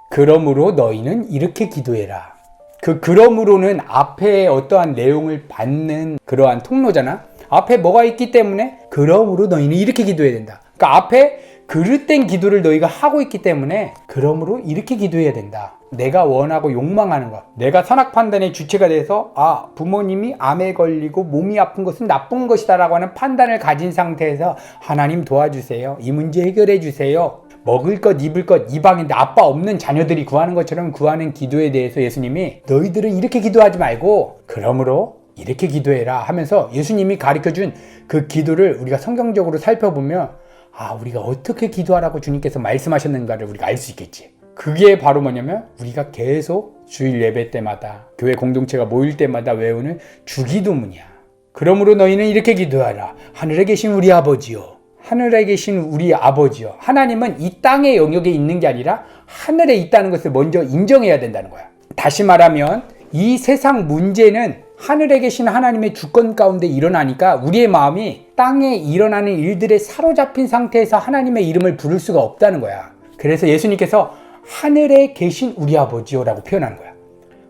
그러므로 너희는 이렇게 기도해라. 그러므로는 앞에 어떠한 내용을 받는 그러한 통로잖아. 앞에 뭐가 있기 때문에 그러므로 너희는 이렇게 기도해야 된다. 그러니까 앞에 그릇된 기도를 너희가 하고 있기 때문에 그러므로 이렇게 기도해야 된다. 내가 원하고 욕망하는 것, 내가 선악 판단의 주체가 돼서 부모님이 암에 걸리고 몸이 아픈 것은 나쁜 것이다 라고 하는 판단을 가진 상태에서 하나님 도와주세요, 이 문제 해결해 주세요, 먹을 것 입을 것 이방인데 아빠 없는 자녀들이 구하는 것처럼 구하는 기도에 대해서 예수님이 너희들은 이렇게 기도하지 말고 그러므로 이렇게 기도해라 하면서 예수님이 가르쳐준 그 기도를 우리가 성경적으로 살펴보면 우리가 어떻게 기도하라고 주님께서 말씀하셨는가를 우리가 알 수 있겠지. 그게 바로 뭐냐면 우리가 계속 주일 예배 때마다 교회 공동체가 모일 때마다 외우는 주기도문이야. 그러므로 너희는 이렇게 기도하라. 하늘에 계신 우리 아버지요. 하늘에 계신 우리 아버지요. 하나님은 이 땅의 영역에 있는 게 아니라 하늘에 있다는 것을 먼저 인정해야 된다는 거야. 다시 말하면 이 세상 문제는 하늘에 계신 하나님의 주권 가운데 일어나니까 우리의 마음이 땅에 일어나는 일들에 사로잡힌 상태에서 하나님의 이름을 부를 수가 없다는 거야. 그래서 예수님께서 하늘에 계신 우리 아버지요 라고 표현한 거야.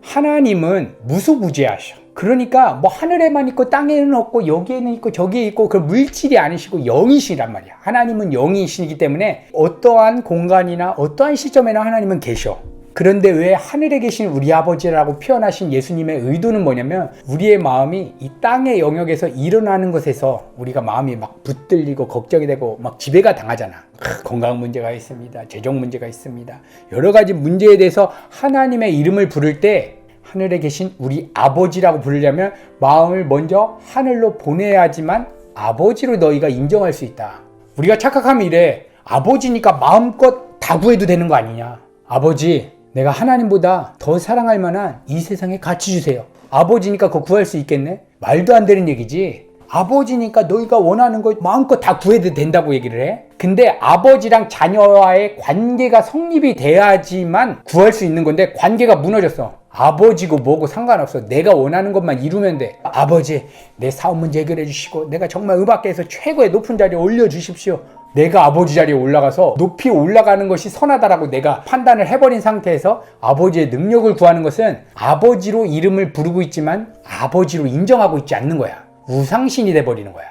하나님은 무소부재하셔. 그러니까 뭐 하늘에만 있고 땅에는 없고 여기에는 있고 저기에 있고 그 물질이 아니시고 영이시란 말이야. 하나님은 영이시기 때문에 어떠한 공간이나 어떠한 시점에나 하나님은 계셔. 그런데 왜 하늘에 계신 우리 아버지라고 표현하신 예수님의 의도는 뭐냐면 우리의 마음이 이 땅의 영역에서 일어나는 것에서 우리가 마음이 막 붙들리고 걱정이 되고 막 지배가 당하잖아. 건강 문제가 있습니다. 재정 문제가 있습니다. 여러 가지 문제에 대해서 하나님의 이름을 부를 때 하늘에 계신 우리 아버지라고 부르려면 마음을 먼저 하늘로 보내야지만 아버지로 너희가 인정할 수 있다. 우리가 착각하면 이래. 아버지니까 마음껏 다 구해도 되는 거 아니냐. 아버지, 내가 하나님보다 더 사랑할 만한 이 세상에 가치 주세요. 아버지니까 그거 구할 수 있겠네? 말도 안 되는 얘기지. 아버지니까 너희가 원하는 거 마음껏 다 구해도 된다고 얘기를 해? 근데 아버지랑 자녀와의 관계가 성립이 돼야지만 구할 수 있는 건데 관계가 무너졌어. 아버지고 뭐고 상관없어. 내가 원하는 것만 이루면 돼. 아버지, 내 사업 문제 해결해 주시고 내가 정말 음악계에서 최고의 높은 자리에 올려주십시오. 내가 아버지 자리에 올라가서 높이 올라가는 것이 선하다라고 내가 판단을 해버린 상태에서 아버지의 능력을 구하는 것은 아버지로 이름을 부르고 있지만 아버지로 인정하고 있지 않는 거야. 우상신이 돼버리는 거야.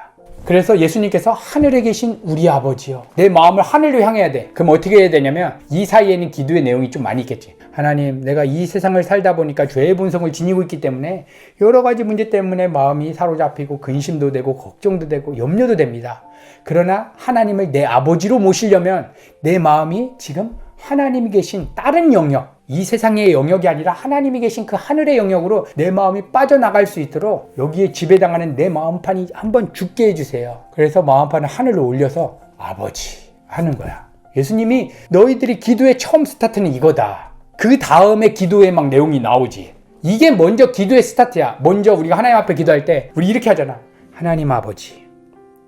그래서 예수님께서 하늘에 계신 우리 아버지요. 내 마음을 하늘로 향해야 돼. 그럼 어떻게 해야 되냐면 이 사이에는 기도의 내용이 좀 많이 있겠지. 하나님, 내가 이 세상을 살다 보니까 죄의 본성을 지니고 있기 때문에 여러 가지 문제 때문에 마음이 사로잡히고 근심도 되고 걱정도 되고 염려도 됩니다. 그러나 하나님을 내 아버지로 모시려면 내 마음이 지금 하나님이 계신 다른 영역, 이 세상의 영역이 아니라 하나님이 계신 그 하늘의 영역으로 내 마음이 빠져나갈 수 있도록 여기에 지배당하는 내 마음판이 한번 죽게 해주세요. 그래서 마음판을 하늘로 올려서 아버지 하는 거야. 예수님이 너희들이 기도의 처음 스타트는 이거다. 그 다음에 기도에 막 내용이 나오지. 이게 먼저 기도의 스타트야. 먼저 우리가 하나님 앞에 기도할 때 우리 이렇게 하잖아. 하나님 아버지,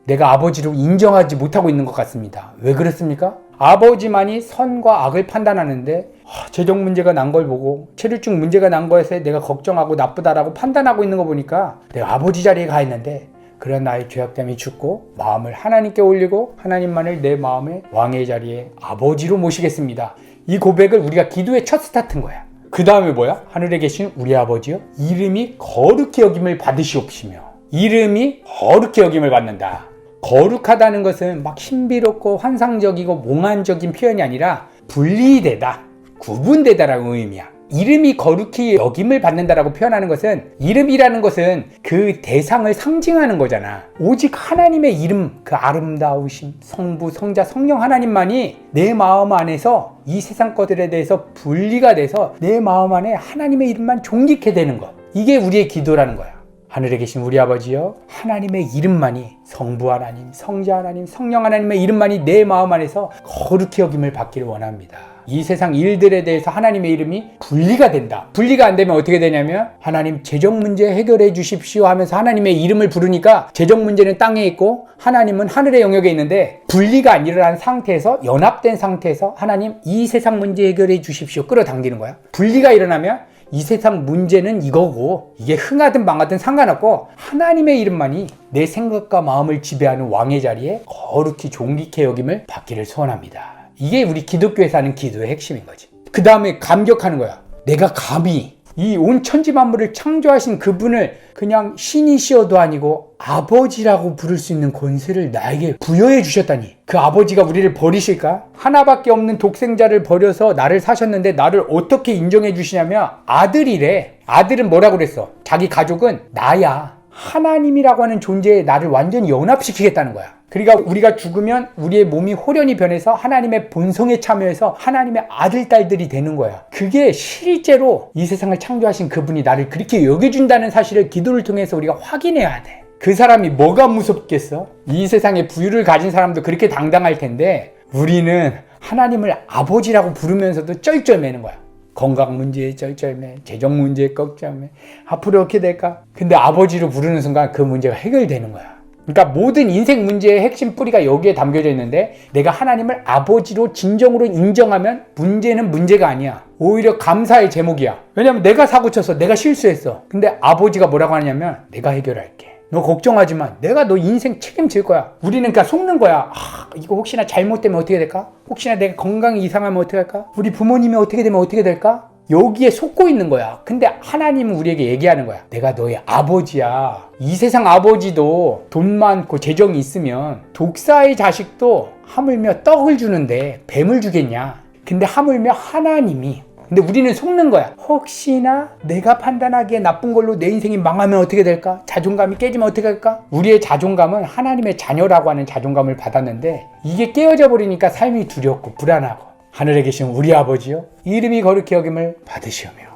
내가 아버지로 인정하지 못하고 있는 것 같습니다. 왜 그렇습니까? 아버지만이 선과 악을 판단하는데 재정 문제가 난 걸 보고 체류증 문제가 난 거에서 내가 걱정하고 나쁘다라고 판단하고 있는 거 보니까 내가 아버지 자리에 가 있는데 그런 나의 죄악됨이 죽고 마음을 하나님께 올리고 하나님만을 내 마음의 왕의 자리에 아버지로 모시겠습니다. 이 고백을 우리가 기도의 첫 스타트인 거야. 그 다음에 뭐야? 하늘에 계신 우리 아버지요, 이름이 거룩히 여김을 받으시옵시며. 이름이 거룩히 여김을 받는다. 거룩하다는 것은 막 신비롭고 환상적이고 몽환적인 표현이 아니라 분리되다, 구분되다라는 의미야. 이름이 거룩히 여김을 받는다라고 표현하는 것은, 이름이라는 것은 그 대상을 상징하는 거잖아. 오직 하나님의 이름, 그 아름다우신 성부, 성자, 성령 하나님만이 내 마음 안에서 이 세상 것들에 대해서 분리가 돼서 내 마음 안에 하나님의 이름만 존귀케 되는 것. 이게 우리의 기도라는 거야. 하늘에 계신 우리 아버지여, 하나님의 이름만이, 성부 하나님, 성자 하나님, 성령 하나님의 이름만이 내 마음 안에서 거룩히 여김을 받기를 원합니다. 이 세상 일들에 대해서 하나님의 이름이 분리가 된다. 분리가 안 되면 어떻게 되냐면 하나님 재정 문제 해결해 주십시오 하면서 하나님의 이름을 부르니까 재정 문제는 땅에 있고 하나님은 하늘의 영역에 있는데 분리가 안 일어난 상태에서, 연합된 상태에서 하나님 이 세상 문제 해결해 주십시오 끌어당기는 거야. 분리가 일어나면 이 세상 문제는 이거고 이게 흥하든 망하든 상관없고 하나님의 이름만이 내 생각과 마음을 지배하는 왕의 자리에 거룩히 존귀케 여김을 받기를 소원합니다. 이게 우리 기독교에서 하는 기도의 핵심인 거지. 그 다음에 감격하는 거야. 내가 감히 이 온 천지 만물을 창조하신 그분을 그냥 신이시여도 아니고 아버지라고 부를 수 있는 권세를 나에게 부여해 주셨다니, 그 아버지가 우리를 버리실까? 하나밖에 없는 독생자를 버려서 나를 사셨는데 나를 어떻게 인정해 주시냐면 아들이래. 아들은 뭐라고 그랬어? 자기 가족은 나야, 하나님이라고 하는 존재에 나를 완전히 연합시키겠다는 거야. 그러니까 우리가 죽으면 우리의 몸이 홀연히 변해서 하나님의 본성에 참여해서 하나님의 아들, 딸들이 되는 거야. 그게 실제로 이 세상을 창조하신 그분이 나를 그렇게 여겨준다는 사실을 기도를 통해서 우리가 확인해야 돼. 그 사람이 뭐가 무섭겠어? 이 세상에 부유를 가진 사람도 그렇게 당당할 텐데 우리는 하나님을 아버지라고 부르면서도 쩔쩔매는 거야. 건강 문제에 쩔쩔매, 재정 문제에 꺽쩔매, 앞으로 어떻게 될까? 근데 아버지로 부르는 순간 그 문제가 해결되는 거야. 그러니까 모든 인생 문제의 핵심 뿌리가 여기에 담겨져 있는데, 내가 하나님을 아버지로 진정으로 인정하면 문제는 문제가 아니야. 오히려 감사의 제목이야. 왜냐면 내가 사고쳤어. 내가 실수했어. 근데 아버지가 뭐라고 하냐면 내가 해결할게. 너 걱정하지 마. 내가 너 인생 책임질 거야. 우리는 그냥 속는 거야. 이거 혹시나 잘못되면 어떻게 될까? 혹시나 내가 건강이 이상하면 어떻게 할까? 우리 부모님이 어떻게 되면 어떻게 될까? 여기에 속고 있는 거야. 근데 하나님은 우리에게 얘기하는 거야. 내가 너의 아버지야. 이 세상 아버지도 돈 많고 재정이 있으면 독사의 자식도 하물며 떡을 주는데 뱀을 주겠냐? 근데 하물며 하나님이, 근데 우리는 속는 거야. 혹시나 내가 판단하기에 나쁜 걸로 내 인생이 망하면 어떻게 될까? 자존감이 깨지면 어떻게 할까? 우리의 자존감은 하나님의 자녀라고 하는 자존감을 받았는데 이게 깨어져 버리니까 삶이 두렵고 불안하고, 하늘에 계신 우리 아버지요, 이름이 거룩히 여김을 받으시오며